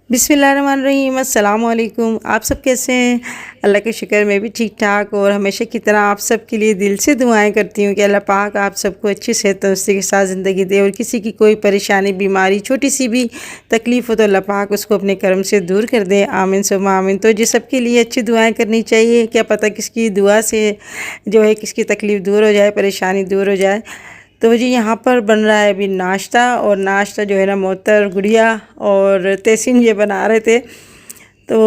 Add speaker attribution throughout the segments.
Speaker 1: बिस्मिल्लाहिर्रहमानिर्रहीम अस्सलाम वालेकुम। आप सब कैसे हैं? अल्लाह का शुक्र मैं भी ठीक ठाक और हमेशा की तरह आप सब के लिए दिल से दुआएं करती हूँ कि अल्लाह पाक आप सबको अच्छी सेहत तंदुरुस्ती के साथ ज़िंदगी दे और किसी की कोई परेशानी बीमारी छोटी सी भी तकलीफ़ हो तो अल्लाह पाक उसको अपने कर्म से दूर कर दे। आमीन सुम्मा आमीन। तो जी सबके लिए अच्छी दुआएँ करनी चाहिए, क्या पता किसकी दुआ से जो है किसकी तकलीफ़ दूर हो जाए, परेशानी दूर हो जाए। तो जी यहाँ पर बन रहा है अभी नाश्ता और नाश्ता जो है ना मोहतर गुड़िया और तहसीन ये बना रहे थे। तो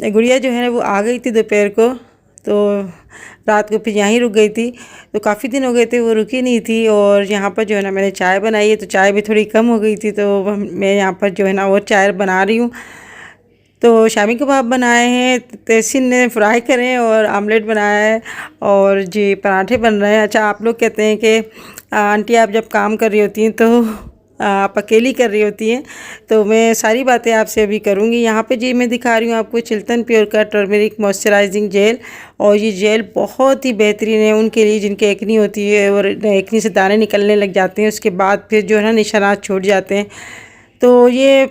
Speaker 1: गुड़िया जो है ना वो आ गई थी दोपहर को, तो रात को फिर यहीं रुक गई थी। तो काफ़ी दिन हो गए थे वो रुकी नहीं थी और यहाँ पर जो है ना मैंने चाय बनाई है, तो चाय भी थोड़ी कम हो गई थी, तो मैं यहाँ पर जो है ना और चाय बना रही हूँ। तो शामी कबाब बनाए हैं, तहसीन ने फ्राई करे हैं और आमलेट बनाया है और जी पराठे बन रहे हैं। अच्छा, आप लोग कहते हैं कि आंटी आप जब काम कर रही होती हैं तो आप अकेली कर रही होती हैं, तो मैं सारी बातें आपसे अभी करूँगी। यहाँ पे जी मैं दिखा रही हूँ आपको चिल्तन प्योर का टर्मरिक मॉइस्चराइजिंग जेल, और ये जेल बहुत ही बेहतरीन है उनके लिए जिनके एक्नी होती है और एक्नी से दाने निकलने लग जाते हैं, उसके बाद फिर जो है ना निशानात छूट जाते हैं। तो ये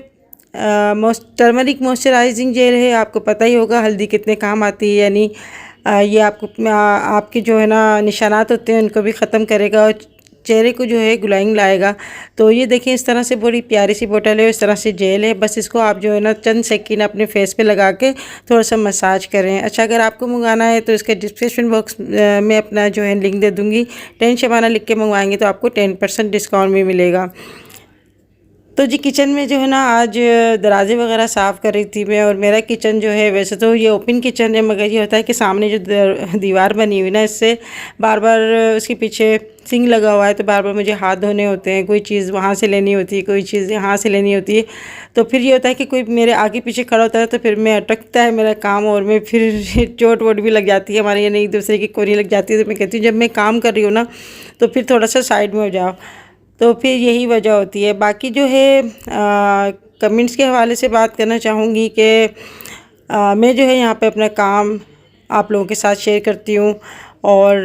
Speaker 1: टर्मरिक मॉइस्चराइजिंग जेल है, आपको पता ही होगा हल्दी कितने काम आती है। यानी ये आपको आपके जो है ना निशानात होते हैं उनको भी ख़त्म करेगा और चेहरे को जो है ग्लोइंग लाएगा। तो ये देखिए इस तरह से बड़ी प्यारी सी बोतल है, इस तरह से जेल है। बस इसको आप जो है ना चंद सेकंड अपने फेस पे लगा के थोड़ा सा मसाज करें। अच्छा, अगर आपको मंगाना है तो इसके डिस्क्रिप्शन बॉक्स में अपना जो है लिंक दे दूँगी। 10 शबाना लिख के मंगवाएंगे तो आपको 10% डिस्काउंट भी मिलेगा। तो जी किचन में जो है ना आज दराजे वगैरह साफ़ कर रही थी मैं, और मेरा किचन जो है वैसे तो ये ओपन किचन है, मगर ये होता है कि सामने जो दीवार बनी हुई ना इससे बार बार उसके पीछे सिंक लगा हुआ है, तो बार बार मुझे हाथ धोने होते हैं, कोई चीज़ वहाँ से लेनी होती है, कोई चीज़ यहाँ से लेनी होती है। तो फिर ये होता है कि कोई मेरे आगे पीछे खड़ा होता है तो फिर मैं अटकता है मेरा काम और मैं फिर चोट वोट भी लग जाती है हमारे, यानी एक दूसरे की कोरी लग जाती है। तो मैं कहती हूँ जब मैं काम कर रही हूँ ना तो फिर थोड़ा सा साइड में हो जाओ। तो फिर यही वजह होती है। बाकी जो है कमेंट्स के हवाले से बात करना चाहूँगी कि मैं जो है यहाँ पे अपना काम आप लोगों के साथ शेयर करती हूँ, और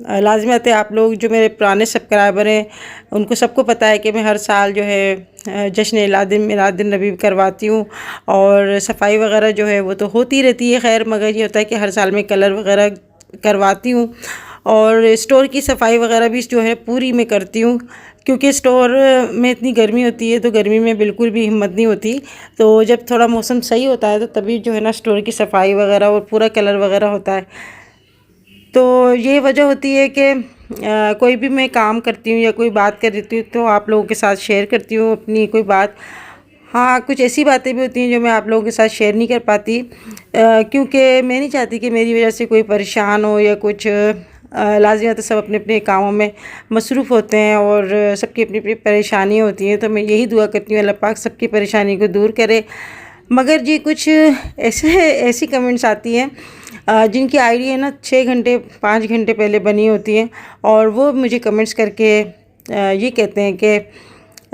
Speaker 1: लाज़िमत है आप लोग जो मेरे पुराने सब्सक्राइबर हैं उनको सबको पता है कि मैं हर साल जो है जश्न मिलादुन नबी करवाती हूँ, और सफाई वगैरह जो है वो तो होती रहती है खैर, मगर ये होता है कि हर साल मैं कलर वगैरह करवाती हूँ और स्टोर की सफाई वगैरह भी जो है पूरी मैं करती हूँ, क्योंकि स्टोर में इतनी गर्मी होती है तो गर्मी में बिल्कुल भी हिम्मत नहीं होती। तो जब थोड़ा मौसम सही होता है तो तभी जो है ना स्टोर की सफाई वगैरह और पूरा कलर वगैरह होता है। तो ये वजह होती है कि कोई भी मैं काम करती हूँ या कोई बात कर देती हूँ तो आप लोगों के साथ शेयर करती हूँ अपनी कोई बात। हाँ, कुछ ऐसी बातें भी होती हैं जो मैं आप लोगों के साथ शेयर नहीं कर पाती, क्योंकि मैं नहीं चाहती कि मेरी वजह से कोई परेशान हो या कुछ। लाज़िमत सब अपने अपने कामों में मसरूफ़ होते हैं और सबकी अपनी अपनी परेशानियाँ होती हैं। तो मैं यही दुआ करती हूँ अल्लाह पाक सबकी परेशानी को दूर करे। मगर जी कुछ ऐसी कमेंट्स आती हैं जिनकी आईडी है ना 6 घंटे 5 घंटे पहले बनी होती हैं, और वो मुझे कमेंट्स करके ये कहते हैं कि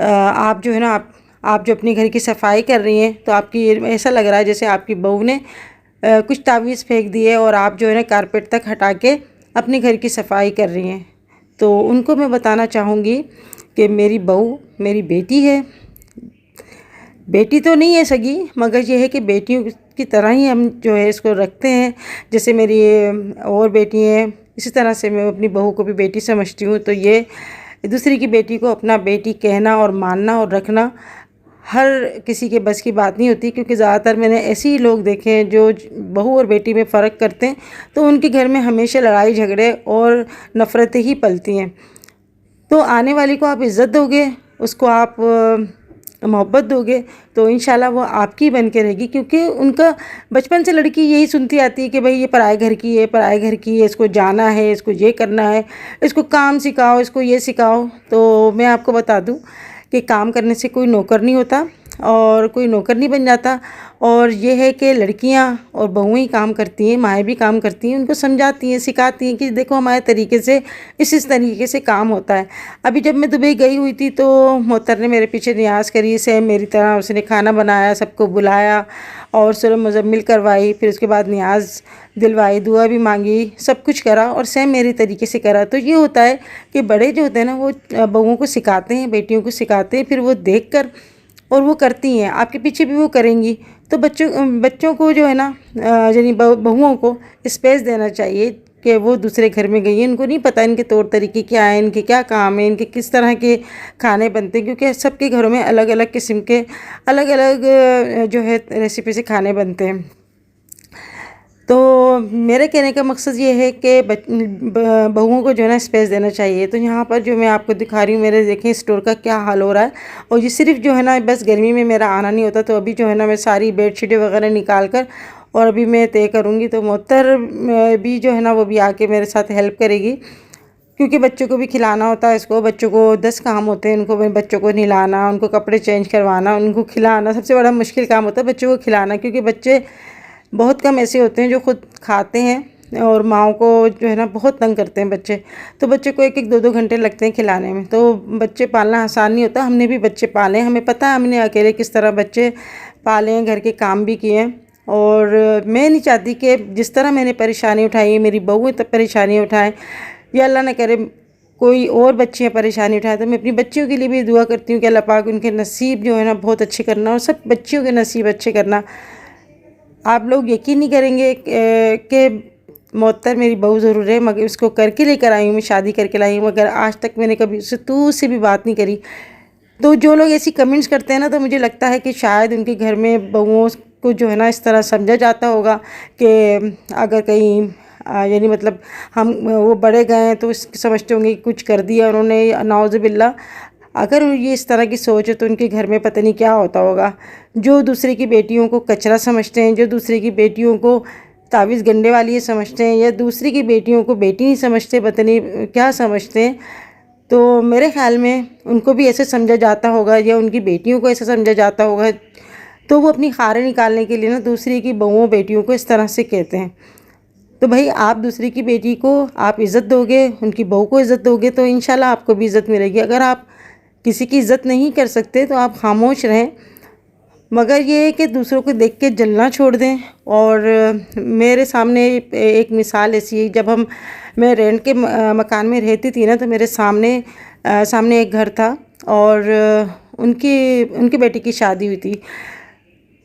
Speaker 1: आप जो है ना आप जो अपनी घर की सफाई कर रही हैं तो आपकी ऐसा लग रहा है जैसे आपकी बहू ने कुछ तावीज़ फेंक दी है और आप जो है ना कारपेट तक हटा के अपने घर की सफाई कर रही हैं। तो उनको मैं बताना चाहूँगी कि मेरी बहू मेरी बेटी है, बेटी तो नहीं है सगी, मगर ये है कि बेटियों की तरह ही हम जो है इसको रखते हैं। जैसे मेरी और बेटी हैं इसी तरह से मैं अपनी बहू को भी बेटी समझती हूँ। तो ये दूसरी की बेटी को अपना बेटी कहना और मानना और रखना हर किसी के बस की बात नहीं होती, क्योंकि ज़्यादातर मैंने ऐसे ही लोग देखे हैं जो बहू और बेटी में फ़र्क करते हैं, तो उनके घर में हमेशा लड़ाई झगड़े और नफ़रतें ही पलती हैं। तो आने वाली को आप इज़्ज़त दोगे, उसको आप मोहब्बत दोगे तो इंशाल्लाह वो आपकी बन के रहेगी, क्योंकि उनका बचपन से लड़की यही सुनती आती है कि भाई ये पराए घर की है, पराए घर की है, इसको जाना है, इसको ये करना है, इसको काम सिखाओ, इसको ये सिखाओ। तो मैं आपको बता दूं कि काम करने से कोई नौकर नहीं होता और कोई नौकर नहीं बन जाता, और ये है कि लड़कियां और बहुएं ही काम करती हैं, माएँ भी काम करती हैं, उनको समझाती हैं सिखाती हैं कि देखो हमारे तरीके से इस तरीके से काम होता है। अभी जब मैं दुबई गई हुई थी तो मोहतर ने मेरे पीछे नियाज़ करी, सेम मेरी तरह उसने खाना बनाया, सबको बुलाया और सूरह मुज़म्मिल करवाई, फिर उसके बाद नियाज़ दिलवाई, दुआ भी मांगी, सब कुछ करा और सेम मेरे तरीके से करा। तो ये होता है कि बड़े जो होते हैं ना वो बहुओं को सिखाते हैं, बेटियों को सिखाते हैं, फिर वो देख कर और वो करती हैं, आपके पीछे भी वो करेंगी। तो बच्चों को जो है ना, यानी बहुओं को स्पेस देना चाहिए कि वो दूसरे घर में गई हैं, इनको नहीं पता इनके तौर तरीके क्या हैं, इनके क्या काम है, इनके किस तरह के खाने बनते हैं, क्योंकि सबके घरों में अलग अलग किस्म के अलग अलग जो है रेसिपी से खाने बनते हैं। तो मेरे कहने का मकसद ये है कि बहुओं को जो है ना स्पेस देना चाहिए। तो यहाँ पर जो मैं आपको दिखा रही हूँ, मेरे देखें स्टोर का क्या हाल हो रहा है। और ये सिर्फ जो है ना बस गर्मी में मेरा आना नहीं होता, तो अभी जो है ना मैं सारी बेडशीटें वगैरह निकाल कर और अभी मैं तय करूँगी। तो मोहतर भी जो है ना वो भी आके मेरे साथ हेल्प करेगी, क्योंकि बच्चों को भी खिलाना होता है। इसको बच्चों को 10 काम होते हैं, उनको बच्चों को नहलाना, उनको कपड़े चेंज करवाना, उनको खिलाना। सबसे बड़ा मुश्किल काम होता है बच्चों को खिलाना, क्योंकि बच्चे बहुत कम ऐसे होते हैं जो खुद खाते हैं और माँओं को जो है ना बहुत तंग करते हैं बच्चे। तो बच्चे को 1-1 2-2 घंटे लगते हैं खिलाने में। तो बच्चे पालना आसान नहीं होता। हमने भी बच्चे पाले हैं, हमें पता है हमने अकेले किस तरह बच्चे पाले हैं, घर के काम भी किए हैं। और मैं नहीं चाहती कि जिस तरह मैंने परेशानी उठाई है मेरी बहू तब परेशानी उठाएं, या अल्लाह न करे कोई और बच्चियाँ परेशानी उठाएं। तो मैं अपनी बच्चियों के लिए भी दुआ करती हूँ कि अल्लाह पाक उनके नसीब जो है ना बहुत अच्छे करना, और सब बच्चियों के नसीब अच्छे करना। आप लोग यकीन नहीं करेंगे कि मोहत्तर मेरी बहू ज़रूर है, मगर उसको करके लेकर आई हूँ, मैं शादी करके लाई हूँ, मगर आज तक मैंने कभी उससे तू से भी बात नहीं करी। तो जो लोग ऐसी कमेंट्स करते हैं ना, तो मुझे लगता है कि शायद उनके घर में बहुओं को जो है ना इस तरह समझा जाता होगा कि अगर कहीं यानी मतलब हम वो बड़े गए हैं तो समझते होंगे कि कुछ कर दिया उन्होंने, नाउज़ुबिल्लाह। अगर ये इस तरह की सोच है तो उनके घर में पता नहीं क्या होता होगा। जो दूसरे की बेटियों को कचरा समझते हैं, जो दूसरे की बेटियों को तावीज़ गंडे वाली समझते हैं, या दूसरी की बेटियों को बेटी नहीं समझते, पता नहीं क्या समझते हैं। तो मेरे ख़्याल में उनको भी ऐसे समझा जाता होगा, या उनकी बेटियों को ऐसे समझा जाता होगा, तो वो अपनी खारें निकालने के लिए ना दूसरी की बहुओं बेटियों को इस तरह से कहते हैं। तो भाई आप दूसरी की बेटी को आप इज़्ज़त दोगे, उनकी बहू को इज़्ज़त दोगे, तो इंशाल्लाह आपको भी इज़्ज़त मिलेगी। अगर आप किसी की इज़्ज़त नहीं कर सकते तो आप खामोश रहें, मगर ये है कि दूसरों को देख के जलना छोड़ दें। और मेरे सामने एक मिसाल ऐसी है, जब मैं रेंट के मकान में रहती थी ना, तो मेरे सामने एक घर था, और उनकी बेटी की शादी हुई थी।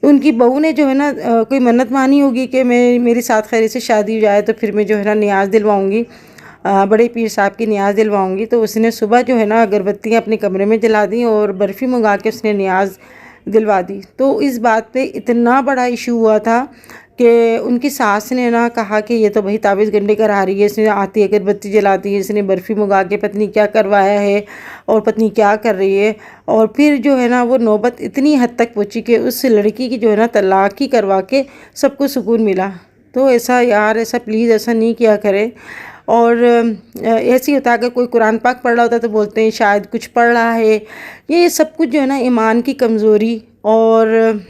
Speaker 1: उनकी बहू ने जो है ना कोई मन्नत मानी होगी कि मेरी साथ खैरी से शादी हो जाए तो फिर मैं जो है ना नियाज़ दिलवाऊँगी, बड़े पीर साहब की नियाज़ दिलवाऊँगी। तो उसने सुबह जो है ना अगरबत्तियाँ अपने कमरे में जला दी और बर्फ़ी मंगा के उसने नियाज़ दिलवा दी। तो इस बात पे इतना बड़ा इशू हुआ था कि उनकी सास ने ना कहा कि ये तो भाई ताबीज़ गंडे करा रही है, इसने आती अगरबत्ती जलाती है, इसने बर्फ़ी मंगा के पत्नी क्या करवाया है और पत्नी क्या कर रही है। और फिर जो है ना वो नौबत इतनी हद तक पहुँची कि उस लड़की की जो है ना तलाक़ ही करवा के सबको सुकून मिला। तो ऐसा यार, ऐसा प्लीज़ ऐसा नहीं किया करें। और ऐसे ही होता है, अगर कोई कुरान पाक पढ़ रहा होता है तो बोलते हैं शायद कुछ पढ़ रहा है। ये सब कुछ जो है ना ईमान की कमज़ोरी और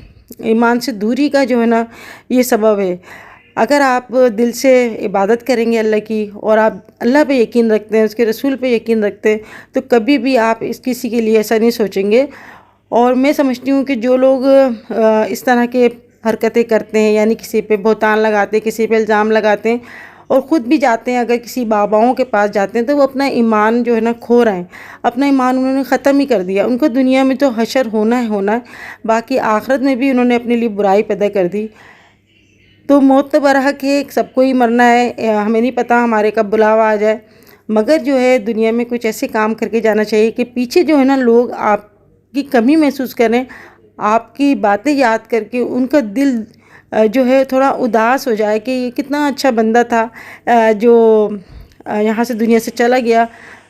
Speaker 1: ईमान से दूरी का जो है ना ये सबब है। अगर आप दिल से इबादत करेंगे अल्लाह की, और आप अल्लाह पे यकीन रखते हैं, उसके रसूल पे यकीन रखते हैं, तो कभी भी आप किसी के लिए ऐसा नहीं सोचेंगे। और मैं समझती हूँ कि जो लोग इस तरह के हरकतें करते हैं, यानी किसी पे बहतान लगाते हैं, किसी पे इल्ज़ाम लगाते हैं, और ख़ुद भी जाते हैं अगर किसी बाबाओं के पास जाते हैं, तो वो अपना ईमान जो है ना खो रहे हैं। अपना ईमान उन्होंने ख़त्म ही कर दिया। उनको दुनिया में तो हशर होना है, बाकी आखिरत में भी उन्होंने अपने लिए बुराई पैदा कर दी। तो मौत तो बरहक है, सबको ही मरना है, हमें नहीं पता हमारे कब बुलावा आ जाए। मगर जो है दुनिया में कुछ ऐसे काम करके जाना चाहिए कि पीछे जो है ना लोग आपकी कमी महसूस करें, आपकी बातें याद करके उनका दिल जो है थोड़ा उदास हो जाए कि ये कितना अच्छा बंदा था जो यहाँ से दुनिया से चला गया,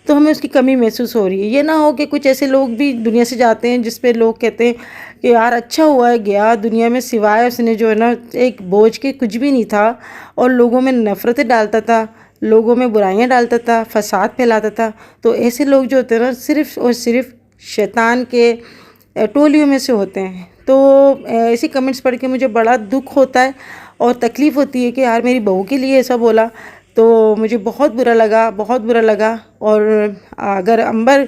Speaker 1: तो हमें उसकी कमी महसूस हो रही है। ये ना हो कि कुछ ऐसे लोग भी दुनिया से जाते हैं जिस पे लोग कहते हैं कि यार अच्छा हुआ है गया दुनिया में, सिवाय उसने जो है ना एक बोझ के कुछ भी नहीं था, और लोगों में नफ़रतें डालता था, लोगों में बुराइयां डालता था, फसाद फैलाता था। तो ऐसे लोग जो होते हैं ना सिर्फ़ और सिर्फ शैतान के टोलियों में से होते हैं। तो ऐसी कमेंट्स पढ़ के मुझे बड़ा दुख होता है और तकलीफ़ होती है कि यार मेरी बहू के लिए ऐसा बोला, तो मुझे बहुत बुरा लगा, बहुत बुरा लगा। और अगर अंबर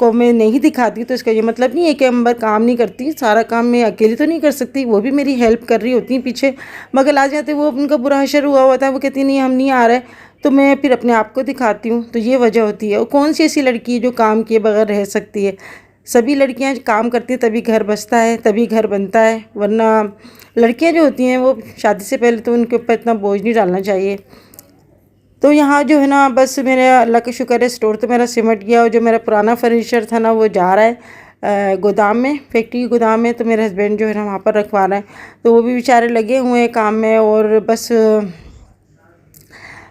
Speaker 1: को मैं नहीं दिखाती तो इसका ये मतलब नहीं है कि अंबर काम नहीं करती। सारा काम मैं अकेली तो नहीं कर सकती, वो भी मेरी हेल्प कर रही होती हैं पीछे। मगर आ जाते वो उनका बुरा हशर हुआ था, वो कहती नहीं हम नहीं आ रहे, तो मैं फिर अपने आप को दिखाती हूँ। तो ये वजह होती है। और कौन सी ऐसी लड़की है जो काम किए बगैर रह सकती है? सभी लड़कियां काम करती हैं तभी घर बसता है, तभी घर बनता है, वरना लड़कियां जो होती हैं वो शादी से पहले तो उनके ऊपर इतना बोझ नहीं डालना चाहिए। तो यहाँ जो है ना बस मेरे अल्लाह का शुक्र है स्टोर तो मेरा सिमट गया, और जो मेरा पुराना फर्नीचर था ना वो जा रहा है गोदाम में, फैक्ट्री गोदाम में। तो मेरे हस्बैंड जो है ना वहाँ पर रखवा रहे हैं, तो वो भी बेचारे लगे हुए हैं काम में। और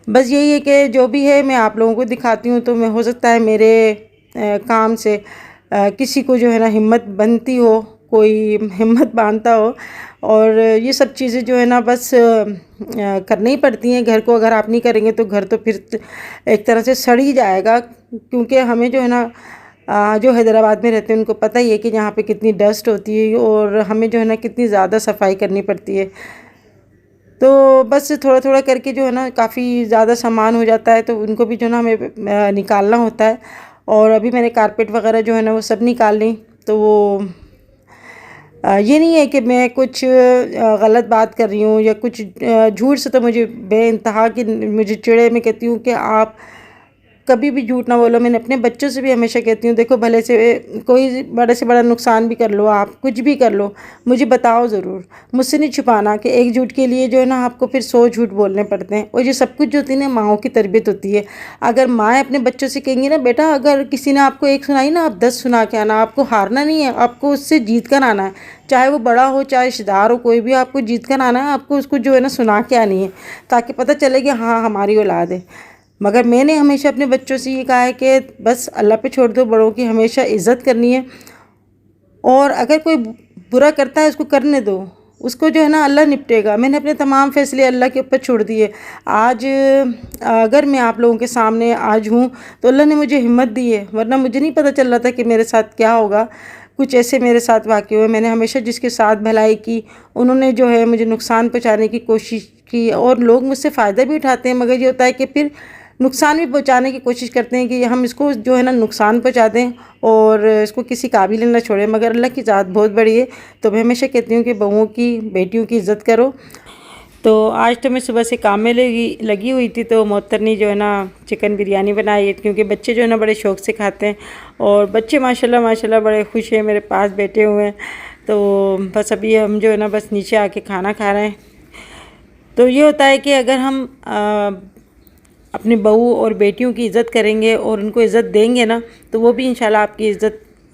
Speaker 1: बस यही है कि जो भी है मैं आप लोगों को दिखाती हूँ, तो मैं हो सकता है मेरे काम से किसी को जो है ना हिम्मत बनती हो, कोई हिम्मत बांधता हो। और ये सब चीज़ें जो है ना बस करनी ही पड़ती हैं घर को। अगर आप नहीं करेंगे तो घर तो फिर एक तरह से सड़ ही जाएगा, क्योंकि हमें जो है ना जो हैदराबाद में रहते हैं उनको पता ही है कि यहाँ पे कितनी डस्ट होती है, और हमें जो है ना कितनी ज़्यादा सफाई करनी पड़ती है। तो बस थोड़ा थोड़ा करके जो है ना काफ़ी ज़्यादा सामान हो जाता है, तो उनको भी जो है ना हमें निकालना होता है। और अभी मैंने कारपेट वगैरह जो है ना वो सब निकाल ली। तो वो ये नहीं है कि मैं कुछ गलत बात कर रही हूँ या कुछ झूठ से तो मुझे बेइंतहा की मुझे चिढ़े। मैं कहती हूँ कि आप कभी भी झूठ ना बोलो। मैंने अपने बच्चों से भी हमेशा कहती हूँ, देखो भले से कोई बड़े से बड़ा नुकसान भी कर लो, आप कुछ भी कर लो, मुझे बताओ ज़रूर, मुझसे नहीं छुपाना कि एक झूठ के लिए जो है ना आपको फिर 100 झूठ बोलने पड़ते हैं। और ये सब कुछ जो होती है ना माँओं की तरबियत होती है। अगर माएँ अपने बच्चों से कहेंगी ना, बेटा अगर किसी ने आपको एक सुनाई ना आप 10 सुना के आना, आपको हारना नहीं है, आपको उससे जीत कर आना है, चाहे वो बड़ा हो चाहे रिश्तेदार हो, कोई भी आपको जीत कर आना है, आपको उसको जो है ना सुना के आनी है, ताकि पता चले कि हाँ हमारी औलाद है। मगर मैंने हमेशा अपने बच्चों से ये कहा है कि बस अल्लाह पे छोड़ दो, बड़ों की हमेशा इज़्ज़त करनी है। और अगर कोई बुरा करता है उसको करने दो, उसको जो है ना अल्लाह निपटेगा। मैंने अपने तमाम फैसले अल्लाह के ऊपर छोड़ दिए। आज अगर मैं आप लोगों के सामने आज हूँ तो अल्लाह ने मुझे हिम्मत दी है, वरना मुझे नहीं पता चल रहा था कि मेरे साथ क्या होगा। कुछ ऐसे मेरे साथ वाक़ हुए। मैंने हमेशा जिसके साथ भलाई की, उन्होंने जो है मुझे नुकसान पहुँचाने की कोशिश की। और लोग मुझसे फ़ायदा भी उठाते हैं, मगर ये होता है कि फिर नुकसान भी पहुंचाने की कोशिश करते हैं कि हम इसको जो है ना नुकसान पहुंचा दें और इसको किसी काबिल ना छोड़ें। मगर अल्लाह की ज़ात बहुत बड़ी है, तो मैं हमेशा कहती हूँ कि बहुओं की, बेटियों की इज़्ज़त करो। तो आज तो मैं सुबह से काम में लगी हुई थी, तो मोहतरनी जो है ना चिकन बिरयानी बनाई है, क्योंकि बच्चे जो है ना बड़े शौक़ से खाते हैं। और बच्चे माशाल्लाह माशाल्लाह बड़े खुश हैं, मेरे पास बैठे हुए हैं। तो बस अभी हम जो है ना बस नीचे आके खाना खा रहे हैं। तो ये होता है कि अगर हम अपनी बहू और बेटियों की इज़्ज़त करेंगे और उनको इज़्ज़त देंगे ना, तो वो भी इंशाल्लाह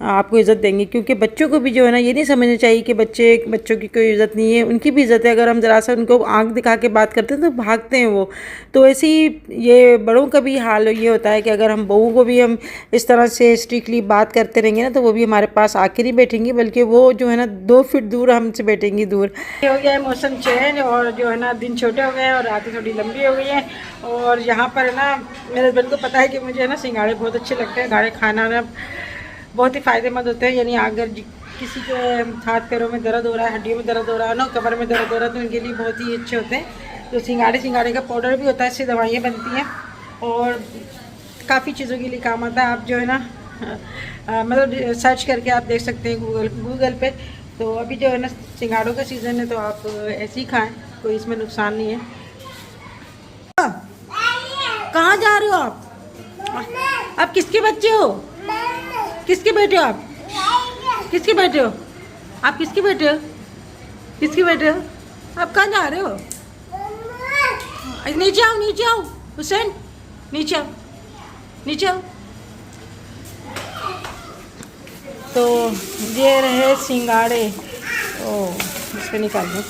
Speaker 1: आपको इज़्ज़त देंगे। क्योंकि बच्चों को भी जो है ना ये नहीं समझना चाहिए कि बच्चों की कोई इज़्ज़त नहीं है, उनकी भी इज़्ज़त है। अगर हम ज़रा सा उनको आंख दिखा के बात करते हैं तो भागते हैं वो। तो ऐसे ही ये बड़ों का भी हाल ये होता है कि अगर हम बहू को भी हम इस तरह से स्ट्रिक्टली बात करते रहेंगे ना, तो वो भी हमारे पास आके नहीं बैठेंगी, बल्कि वो जो है ना 2 फीट दूर हमसे बैठेंगी दूर। हो गया है मौसम चेंज, और जो है ना दिन छोटे हो गए हैं और रातें थोड़ी लंबी हो गई हैं। और यहाँ पर है ना मेरे हस्बैंड को पता है कि मुझे है ना सिंघाड़े बहुत अच्छे लगते हैं। गाढ़े खाना ना बहुत ही फ़ायदेमंद होते हैं। यानी अगर किसी के हाथ पैरों में दर्द हो रहा है, हड्डियों में दर्द हो रहा है ना, कमर में दर्द हो रहा है, तो उनके लिए बहुत ही अच्छे होते हैं। तो सिंघाड़े का पाउडर भी होता है, इससे दवाइयाँ बनती हैं और काफ़ी चीज़ों के लिए काम आता है। आप जो है ना मतलब सर्च करके आप देख सकते हैं गूगल पे। तो अभी जो है ना सिंघाड़ों का सीज़न है, तो आप ऐसे ही खाएँ, कोई इसमें नुकसान नहीं है। कहाँ जा रहे हो आप किसके बच्चे हो? किसके बेटे हो आप? किसके बेटे हो आप? किसके बेटे हो? किसके बेटे हो आप? कहाँ जा रहे हो? नीचे आओ, नीचे आओ हुसैन, नीचे आओ, नीचे आओ। तो ये रहे सिंघाड़े। ओह इसको निकाल दो।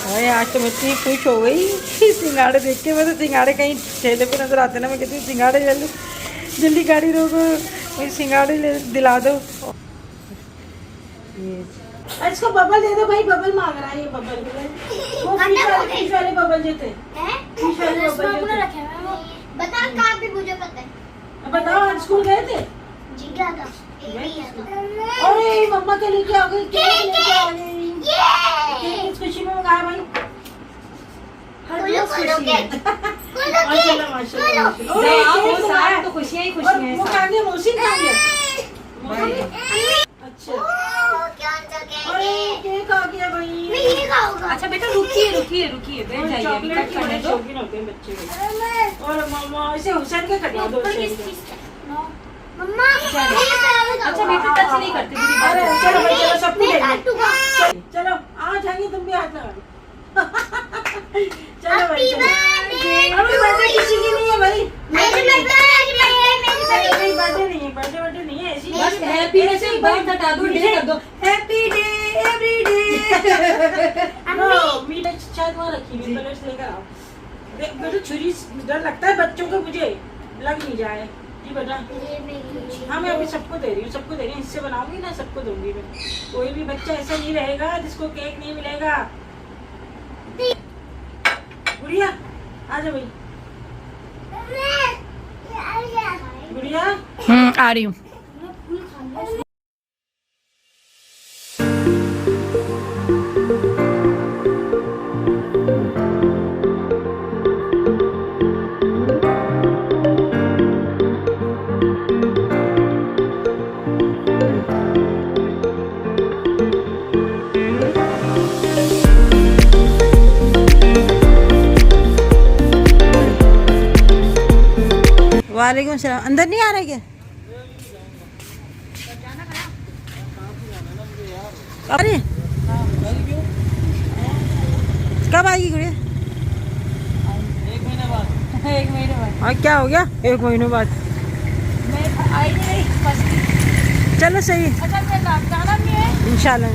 Speaker 1: अरे आज तो मैं इतनी खुश हो गई सिंघाड़े देख के। मैं तो सिंघाड़े कहीं ठेले पे नजर आते ना, मैं कहती हूँ सिंघाड़े ले लो, जल्दी गाड़ी रोको, मुझे सिंघाड़े दिला दो। इसको बबल दे दो भाई, बबल मांग रहा है ये बबल। वो फिश वाले बबल जो थे, फिश वाले बबल
Speaker 2: बता कहाँ पे मुझे पता है।
Speaker 1: बताओ आज स्कूल गए थे?
Speaker 2: जी गया था।
Speaker 1: अरे मम्मा के लिए क्या आ गई? केक लेके आ गई। किस खुशी में मंगाया भाई? माशाल्लाह तो खुशियाँ ही खुशियाँ हैं। वो कहाँ गया? मौसी कहाँ गया? अच्छा केक आ गया भाई।
Speaker 2: मैं ये खाऊंगा।
Speaker 3: अच्छा बेटा रुकिए बैठ जाइए, अभी कट करने दो।
Speaker 1: शौकीन होते हैं बच्चे। और मम्मा इसे हुसैन के कटवा दो।
Speaker 2: मम्मा
Speaker 3: अच्छा बेटी टच नहीं करती दीदी
Speaker 4: अरे चलो भाई चलो सबको
Speaker 2: मैं
Speaker 4: ले
Speaker 2: काटूंगा
Speaker 4: चलो आ जाएंगे तुम भी हाथ लगा चलो भाई चलो अभी बर्थडे किसी की नहीं है भाई
Speaker 2: मेरी
Speaker 4: बर्थडे नहीं है बर्थडे नहीं है ऐसी
Speaker 3: बस हैप्पी में से बात हटा दो डे कर दो happy day every day
Speaker 4: no मीठा शायद वहाँ रखी हुई कलर्स लेकर आओ बेटा छुरी डर लगता है बच्चों को मुझे लग नहीं जाए जी बेटा हाँ मैं अभी सबको दे रही हूँ इससे बनाऊंगी ना सबको दूंगी मैं कोई भी बच्चा ऐसा नहीं रहेगा जिसको केक नहीं मिलेगा गुड़िया आ जा भाई गुड़िया
Speaker 3: आ रही हूँ
Speaker 1: वालेकुम सलाम। अंदर नहीं आ रहे क्या? अरे कब आएगी गुड़िया?
Speaker 3: एक महीने बाद
Speaker 1: और क्या हो गया 1 महीने बाद?
Speaker 3: मैं आई नहीं फर्स्ट
Speaker 1: चलो सही
Speaker 3: अच्छा मैं जाना भी है
Speaker 1: इंशाल्लाह।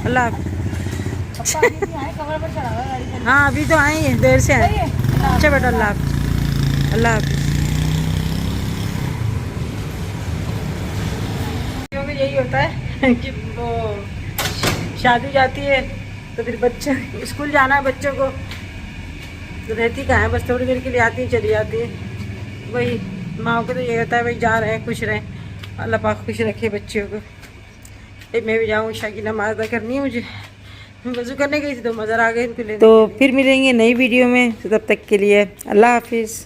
Speaker 1: अल्लाह हाफ़िज़।
Speaker 3: पप्पा अभी भी आए कवर पर चढ़ा हुआ है गाड़ी से
Speaker 1: हाँ अभी तो आए हैं, देर से आए। अच्छा बेटा अल्लाह हाफ़िज़। अल्लाह हाफ़िज़। भी यही होता है कि वो शादी जाती है तो फिर बच्चे स्कूल जाना है बच्चों को तो रहती कहाँ है, बस थोड़ी देर के लिए आती चली जाती है। वही माँ को तो ये रहता है भाई जा रहे हैं खुश रहें, अल्लाह पाक खुश रखे बच्चियों को। मैं भी जाऊँ, ईशा की नमाज़ अदा करनी है मुझे, वज़ू करने गई थी तो मज़र आ गई इनको ले। तो फिर मिलेंगे नई वीडियो में, तो तब तक के लिए अल्लाह हाफिज़।